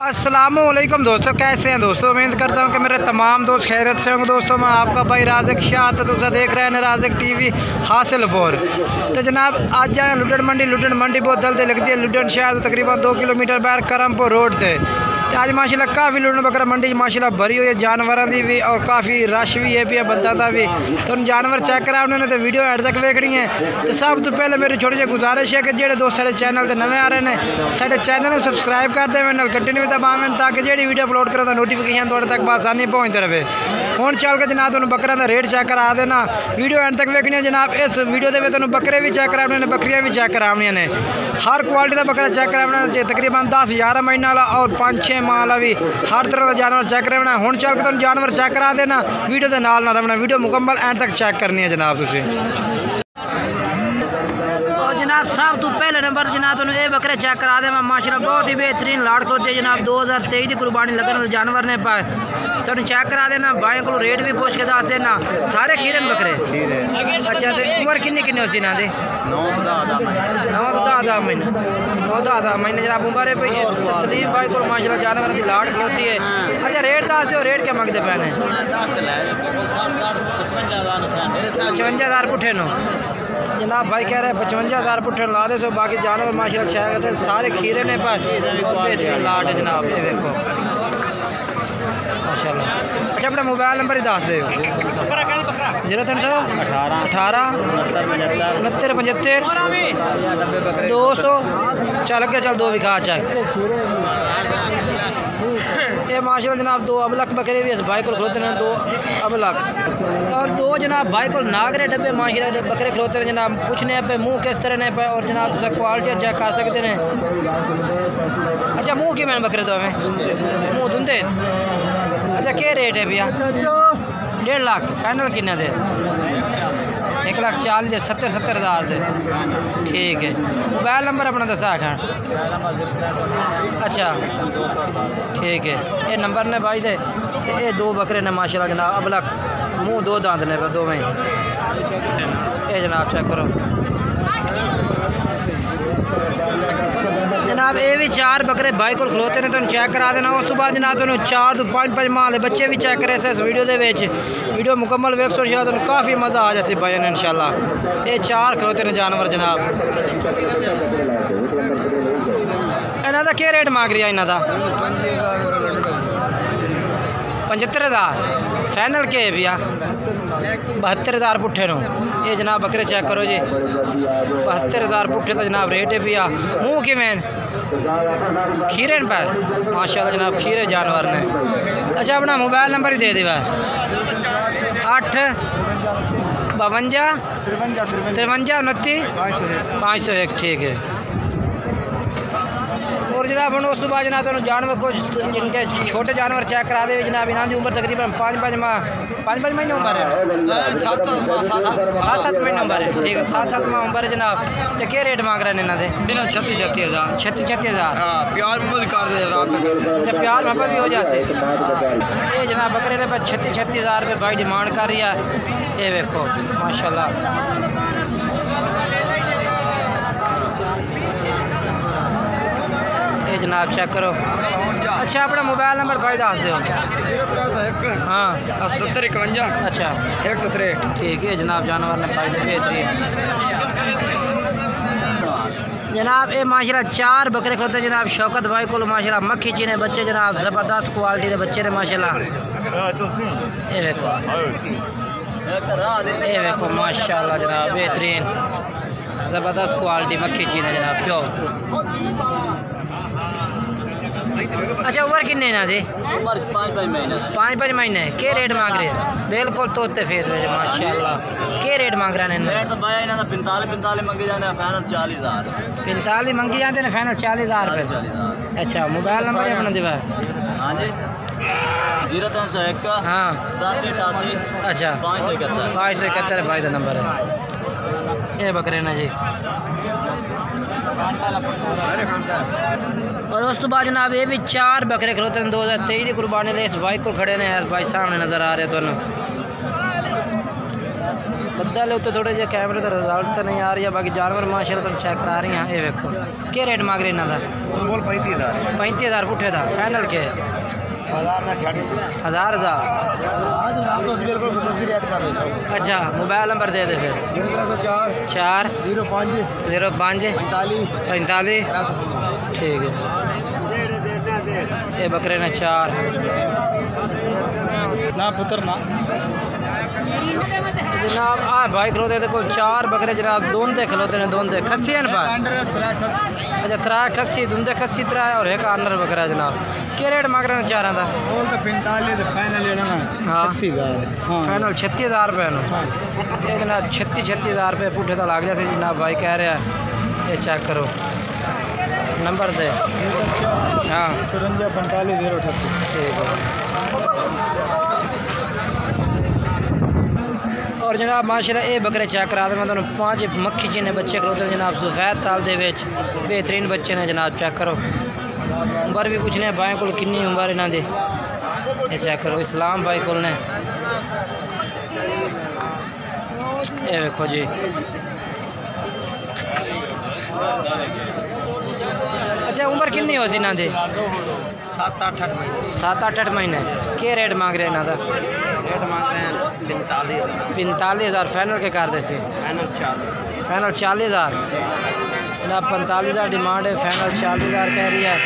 अस्सलामुअलैकुम दोस्तों, कैसे हैं दोस्तों। उम्मीद करता हूं कि मेरे तमाम दोस्त खैरियत से होंगे। दोस्तों मैं आपका भाई राज़िक शाह तो देख रहे हैं राज़िक टीवी हासिलपुर। तो जनाब आज जाए लुडन मंडी बहुत जल्दी लगती है। लुडन शहर तो तकरीबन 2 किलोमीटर बाहर करमपुर रोड से। तो आज माशाल्लाह काफ़ी लुडन बकरा मंडी माशाल्लाह भरी हुई है जानवरों की भी, और काफ़ी रश भी है पिया बंदा का भी। तो उन जानवर चेक करा उन्होंने तो वीडियो एड तक वेखनी है। तो सब तो पहले मेरी छोटी जी गुजारिश है कि जो दोस्त साढ़े चैनल से नवे आ रहे हैं साढ़े चैनल को सबसक्राइब कर दें, घंटे भी दबावें ताकि जी वीडियो अपलोड करो तो नोटिफिकेशन थोड़े तक आसानी पहुँचते रहे। हूँ चल के जनाब तुम बकरा का रेट चेक करा देना, वीडियो एंड तक वेखनी है। जनाब इस वीडियो के तुम बकरे भी चेक कराने ने, बकरियाँ भी चेक करानिया ने। हर क्वालिटी का बकरा चेक कराना तकरीबन 10-11 महीने वाला और 5-6 माह वाला भी हर तरह का जानवर चेक कराना। हूँ चल के तुम जानवर चेक करा देना, वीडियो के नाल ना रहना, वीडियो मुकम्मल एंड तक चेक करनी है जनाब तुसी। जनाब सब तो पहले नंबर जनाब तुम ये बकरे चेक करा दे माशाल्लाह बहुत ही बेहतरीन लाड़ खलोते जनाब 2023 की कुर्बानी लगन जानवर ने पाए। तो चेक करा देना, भाई को रेट भी पूछ के दस देना। सारे खीरन बकरे अच्छा। तो उम्र किन्नी किन्नी उसी ना दे 9-10 महीने 9-10 महीने जनाब उम्र है। तस्लीम भाई को माशाल्लाह जानवर की लाड़ खलोती है। अच्छा रेट दस दो, रेट क्या मंगते पैने 55,000 पुठे नो जनाब भाई कह रहे हैं 55,000 पुठे ला दे सो। बाकी जानवर माशाल्लाह शायद सारे खीरे ने पर और बेहतरीन लाट है जनाब। ये देखो माशाल्लाह। अच्छा अपना मोबाइल नंबर ही दस दे 0318 69 75 200 चल के चल 2 विखा चाहे। ये माशाल्लाह जनाब 2 अबलक बकरे भी इस भाई को खलोते हैं, 2 अबलक और 2 जनाब भाई को नागरे डब्बे माशाल्लाह बकरे खलोते हैं जनाब। पूछने पे मुँह किस तरह ने पे और जनाब क्वालिटी चेक कर सकते हैं। अच्छा मुँह की मैंने बकरे तो हमें मुँह धुंधे। अच्छा क्या रेट है भैया 1.5 लाख फाइनल किन्ने दे 1,40,000 70,000 दे ठीक है। मोबाइल नंबर अपना दसा खान अच्छा ठीक है। ये नंबर ने भाई दे। ये 2 बकरे ने माशाल्लाह जनाब अबलक मुँह 2 दांत ने 2 में ये जनाब चेक करो जनाब। ये भी 4 बकरे भाई को खलोते ने, तुम चेक करा देना। उस बाद जनाब तुम 4 तो 5 माह वाले बच्चे भी चेक करे इस वीडियो के वीडियो मुकम्मल वेख सो तुम काफ़ी मज़ा आ जाए भाई ने इंशाल्लाह। ये 4 खलोते ने जानवर जनाब। इन्हों का क्या रेट मांग रही है इन्हों का 75,000 फाइनल के भैया 72,000 पुट्ठे नो। ये जनाब बकरे चेक करो जी 72,000 पुट्ठे का जनाब रेट है भैया। मुँह कि मैन खीरे पर माशाल्लाह जनाब खीरे जानवर ने। अच्छा अपना मोबाइल नंबर ही दे दे 8 52 53 29 501 ठीक है। और जनाब हम उस बाद जनाब तो जानवर को जिनके छोटे जानवर चेक करा दे जनाब। इन्हों की उम्र तकरीबन 5 महीने उम्र है 7 महीने उम्र है ठीक है। 7 माह उम्र है जनाब। तो क्या रेट मांग रहे हैं इन्होंने 36,000 प्यार मोहब्बत कर दे। अच्छा प्यार मोहब्बत भी हो जाते। ये जनाब बकरे ने 36,000 रुपये भाई डिमांड कर रही है। ये देखो माशाल्लाह ये जनाब चेक करो। अच्छा अपना मोबाइल नंबर भाई दस दो। हाँ 7051 अच्छा 170 ठीक है जनाब। जानवर ने भाई जनाब ये माशाल्लाह 4 बकरे खलोते जनाब शौकत भाई को माशाल्लाह मक्खी चीने बच्चे जनाब ज़बरदस्त क्वालिटी के बच्चे ने माशाल्लाह। ये देखो माशाल्लाह जनाब बेहतरीन ज़बरदस्त क्वालिटी मक्खी चीने जनाब प्योर। अच्छा उम्र किन्ने ना थी 5 महीने के रेट मांग रहे बिल्कुल तोते फेस में माशाल्लाह। के रेट मांग रहे हैं 45 मंगे जाने फाइनल 40,000 45 मंगी जाते हैं फाइनल 40,000 रुपये। अच्छा मोबाइल नंबर अपना दिवा हाँ जी 0301 हाँ 8788 अच्छा 571 भाई का नंबर है। ये बकरे ना जी। और उस तो बाद जनाब ये भी 4 बकरे खलोते हैं 2023 की कुर्बानी इस भाई को खड़े ने। इस भाई सामने नज़र आ रहे तो बदल उत्ते थोड़े जे कैमरे का रिजल्ट तो नहीं आ रही है, बाकी जानवर माशाल्लाह तुम चेक करा रही हैं। ये देखो क्या रेट मांग रहे इन्हों का? 35,000 पुठे का फाइनल के 1000 का। अच्छा मोबाइल नंबर दे दे फिर। 4 05 45 ठीक है। ये बकरे ने 4 ना पुत्र ना जनाब आ भाई खलोते देखो 4 बकरे जनाब दोंदे खलोते ने, दोंदे खस्सी हैं पर। अच्छा 3 खस्सी दोंदे खस्सी 3 और एक आनर बकरा जनाब। क्या रेट मांग रहे हैं 4 का? 45 फाइनल हाँ 36,000 फाइनल 36,000 रुपये ये जनाब 36,000 रुपये पुठे तो लग जाते जनाब। भाई कह रहे हैं ये चेक करो नंबर दे। हाँ 45 038 ठीक है। और जनाब माशाल्लाह ये बकरे चेक करा दें, मैं तुम 5 मक्खी चीने बच्चे खलोते जनाब सफेद ताल दे बेहतरीन बच्चे ने जनाब। चेक करो उम्र भी पूछने भाई को कितनी उम्र इन्हों की, ये चेक करो इस्लाम भाई को ने। ये देखो जी अच्छा उम्र कितनी हो सी इन्हों की? 7-8 महीने। क्या रेट मांग रहे हैं इन्हों का? रेट मांग रहे हैं 45,000 फाइनल के कर दे से? फाइनल 40,000 ना 45,000 डिमांड है, फाइनल 40,000 कह रही है।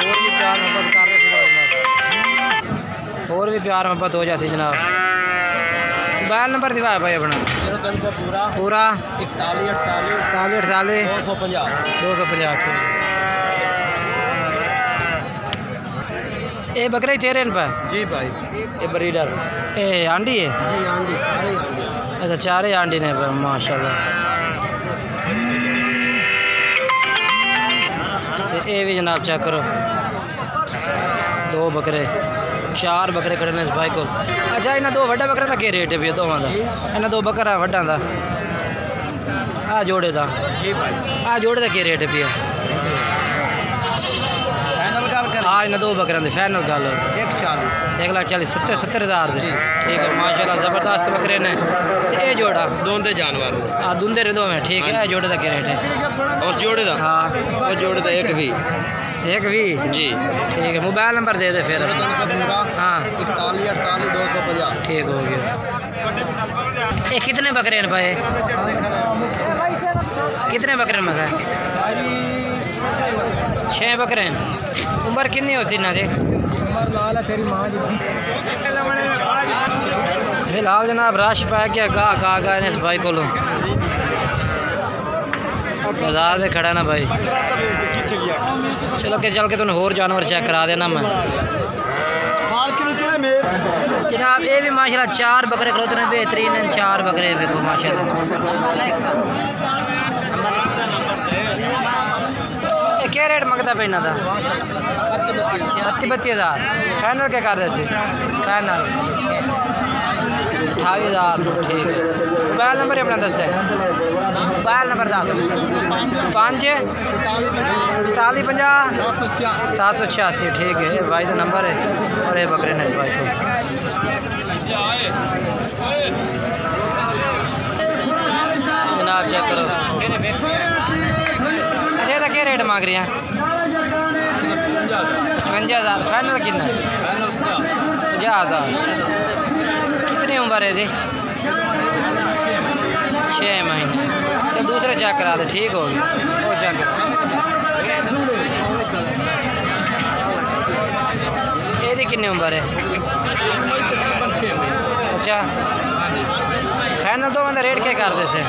और भी प्यार मोहब्बत कर रहे थे और भी प्यार मोहब्बत हो जाती जनाब। मोबाइल नंबर दिवा भाई अपना? 0300 पूरा 41 48 250। ये बकरे ही तेरे इन पर? जी भाई ये ब्रीडर ए आंडी है जी, आंडी अच्छा 4 आंडी ने पर माशाल्लाह। ये भी जनाब चेक करो 2 बकरे 4 बकरे खड़े ने इस भाई को। अच्छा इन्हें 2 वड्डा बकरा का क्या रेट है भी दोवां का? इन्हें 2 बकरा वड्डा का आ जोड़े का? जी भाई आ जोड़े का क्या रेट है भी? हाँ इन्हें 2 बकरे फाइनल गल 1,40,000 70,000 ठीक है माशाल्लाह ज़बरदस्त बकरे ने। ये जोड़ा दोंदे जानवर हाँ दूंदे रहे 2 में ठीक है। जोड़े का क्या रेट है? और जोड़े का? हाँ और जोड़े का 1 भी जी ठीक है। मोबाइल नंबर दे दे फिर। 0300 हाँ 41 48 250 ठीक हो गया। ये कितने बकरे हैं भाई? कितने बकरे में है? 6 बकरे हैं। उम्र कितनी हो सी इन्हों की? फिलहाल जनाब रश पै गया गाहक आ गए इस भाई को बाजार में खड़ा ना भाई। चलो के चल के तुम होर जानवर चेक करा देना मैं जनाब। ये भी माशाल्लाह 4 बकरे खलोते हैं बेहतरीन हैं 4 बकरे देखो माशाल्लाह। क्या रेट मंगता पे इन्हों का? 32,000 फाइनल क्या कर रहे थे? फाइनल 28,000 ठीक है। मोबाइल नंबर अपना दस है? मोबाइल नंबर 10 5 45 50 786 ठीक है। ये भाई का नंबर है और ये बकरे ने भाई को। जनाब चेक करो। अच्छा इसका क्या रेट मांग रही हैं? 55,000 फाइनल कितना? 50,000। कितनी उम्र है? 6 महीने। तो दूसरे चेक करा दे ठीक हो गया। वो चेक करा ये कितनी उम्र है? अच्छा फाइनल 2 बंदा रेट क्या कर दे से?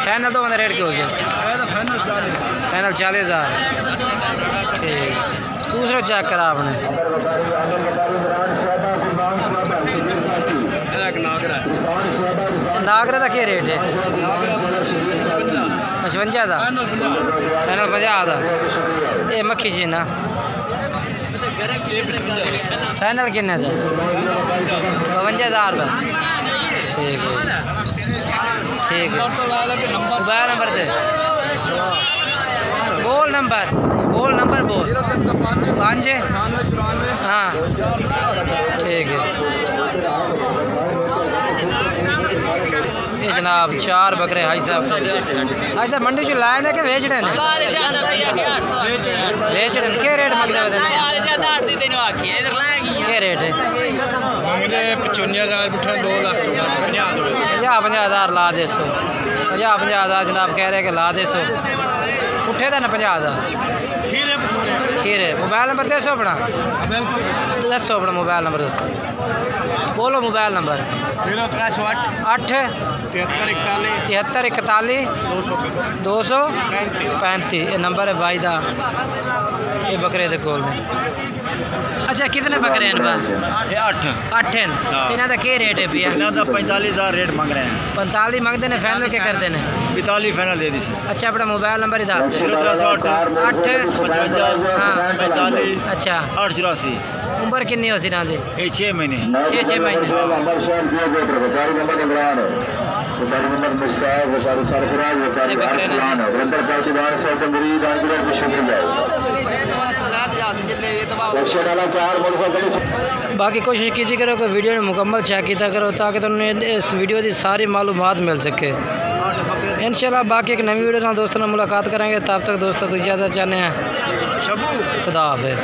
फाइनल 2 बंदा रेट क्या हो गया? फाइनल 40,000 ठीक। दूसरा चेक करा आपने? नागरा का क्या रेट है? 55 का फाइनल 50 का। ये मक्खी जी ना फाइनल किन्ने का? 52,000 का ठीक है ठीक है। मोबाइल नंबर दे बोल नंबर बोल 5 हाँ ठीक है। ये जनाब 4 बकरे हाई साहब मंडी चो लाए ने कि बेच रहे हैं? बेच रहे हैं। क्या रेट मंगते हैं? क्या रेट है? 55,000 2 लाख 50,000 ला दे सो 50,000 जनाब कह रहे कि ला दे सो उठे था ना 50,000 खीरे। मोबाइल नंबर दसो अपना, दसो अपना मोबाइल नंबर दसो, बोलो मोबाइल नंबर 8 73 41 235। ये नंबर है भाई दा। ये बकरे दे कोल ने। अच्छा कितने बकरे हैं? 8 हैं। इन्हां दा क्या रेट है भैया? 45,000 रेट मांग रहे हैं। 45 मंगते हैं, फाइनल क्या करते हैं? 45 फाइनल दे दी। अच्छा अपना मोबाइल नंबर ही दस दे। 8 55 हाँ 45 अच्छा 884। उम्र कितनी हो सी ना दी? 6 महीने। 6 महीने। बाकी कोशिश कीजिए करो कि वीडियो में मुकम्मल चेक किया करो ताकि तुम्हें इस वीडियो की सारी मालूमात मिल सके। इंशाल्लाह बाकी एक नवी वीडियो दोस्तों से मुलाकात करेंगे। तब तक दोस्तों तो इजाज़त चाहते हैं। खुदा हाफिज़।